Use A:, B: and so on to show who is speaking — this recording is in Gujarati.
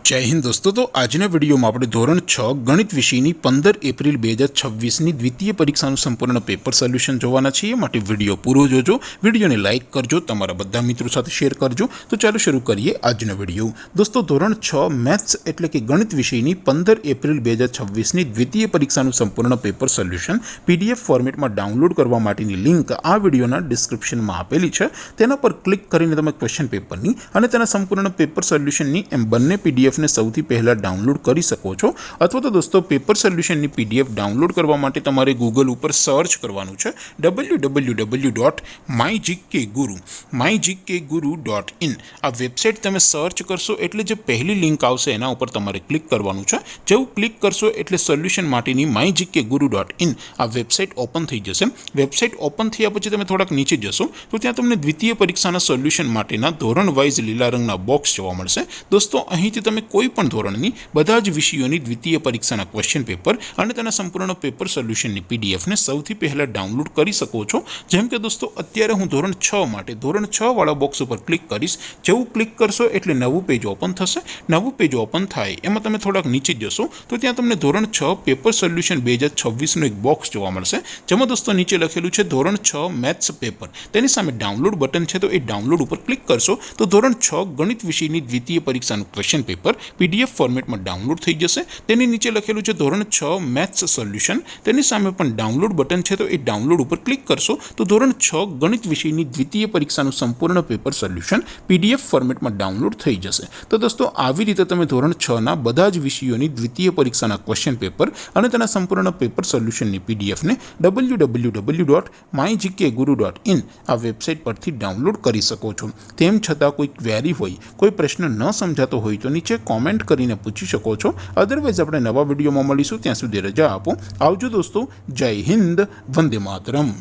A: जय हिंद दोस्तों। तो આજના વિડીયોમાં આપણે ધોરણ 6 ગણિત વિષયની 15 એપ્રિલ 2026ની દ્વિતીય પરીક્ષાનું સંપૂર્ણ પેપર સોલ્યુશન જોવાના છીએ। માટે વિડીયો પૂરો જોજો, વિડીયોને લાઇક કરજો, તમારા બધા મિત્રો સાથે શેર કરજો। તો ચાલો શરૂ કરીએ આજનો વિડીયો। દોસ્તો ધોરણ 6 મેથ્સ એટલે કે ગણિત વિષયની 15 એપ્રિલ 2026ની દ્વિતીય પરીક્ષાનું સંપૂર્ણ પેપર સોલ્યુશન પીડીએફ ફોર્મેટમાં ડાઉનલોડ કરવા માટેની લિંક આ વિડીયોના ડિસ્ક્રિપ્શનમાં આપેલી છે। તેના પર ક્લિક કરીને તમે ક્વેશ્ચન પેપરની અને તેના સંપૂર્ણ પેપર સોલ્યુશનની એમ બંને પીડીએફ ने સૌથી પહેલા ડાઉનલોડ કરી શકો છો। અથવા તો દોસ્તો પેપર સોલ્યુશનની પીડીએફ ડાઉનલોડ કરવા માટે તમારે ગૂગલ ઉપર સર્ચ કરવાનું છે www.mygkguru.in। આ વેબસાઇટ તમે સર્ચ કરશો એટલે જે પહેલી લિંક આવશે એના ઉપર તમારે ક્લિક કરવાનું છે। જેવું ક્લિક કરશો એટલે સોલ્યુશન માટેની mygkguru.in આ વેબસાઇટ ઓપન થઈ જશે। વેબસાઇટ ઓપન થયા પછી તમે થોડાક નીચે જશો તો ત્યાં તમને દ્વિતીય પરીક્ષાના સોલ્યુશન માટેના ધોરણ વાઇઝ લીલા રંગના બોક્સ જોવા મળશે। દોસ્તો અહીંથી તમે કોઈ પણ ધોરણની બધા જ વિષયોની દ્વિતીય પરીક્ષાના ક્વેશ્ચન પેપર અને તેના સંપૂર્ણ પેપર સોલ્યુશનની પીડીએફને સૌથી પહેલાં ડાઉનલોડ કરી શકો છો। જેમ કે દોસ્તો અત્યારે હું ધોરણ 6 માટે ધોરણ 6 વાળા બોક્સ ઉપર ક્લિક કરીશ। જેવું ક્લિક કરશો એટલે નવું પેજ ઓપન થશે। નવું પેજ ઓપન થાય એમાં તમે થોડાક નીચે જશો તો ત્યાં તમને ધોરણ 6 પેપર સોલ્યુશન 2026નું એક બોક્સ જોવા મળશે। જેમાં દોસ્તો નીચે લખેલું છે ધોરણ 6 મેથ્સ પેપર। તેની સામે ડાઉનલોડ બટન છે તો એ ડાઉનલોડ ઉપર ક્લિક કરશો તો ધોરણ 6 ગણિત વિષયની દ્વિતીય પરીક્ષાનું ક્વેશ્ચન પેપર पीडीएफ फॉर्मेट में डाउनलॉड थी जैसे। तेनी नीचे लखेलू है धोरण 6 मैथ्स सोल्यूशन। तेनी सामे पण डाउनलॉड बटन है तो ये डाउनलॉड पर क्लिक करशो तो धोरण 6 गणित विषयनी द्वितीय परीक्षाનું संपूर्ण पेपर सोल्यूशन पीडीएफ फॉर्मेट में डाउनलॉड थी जैसे। तो दोस्तों આવી રીતે તમે ધોરણ 6 ના બધા જ વિષયોની દ્વિતીય પરીક્ષાના ક્વેશ્ચન પેપર અને તેના સંપૂર્ણ પેપર સોલ્યુશનની પીડીએફ ને www.mygkguru.in આ વેબસાઇટ પરથી ડાઉનલોડ કરી શકો છો। તેમ છતાં કોઈ ક્વેરી હોય, કોઈ પ્રશ્ન ન સમજાતો હોય તો નીચે कॉमेंट કરીને પૂછી શકો છો। અધરવાઇઝ આપણે નવા વિડીયોમાં મળીશું, ત્યાં સુધી રજા આપો। આવજો દોસ્તો, જય હિન્દ, વંદે માતરમ।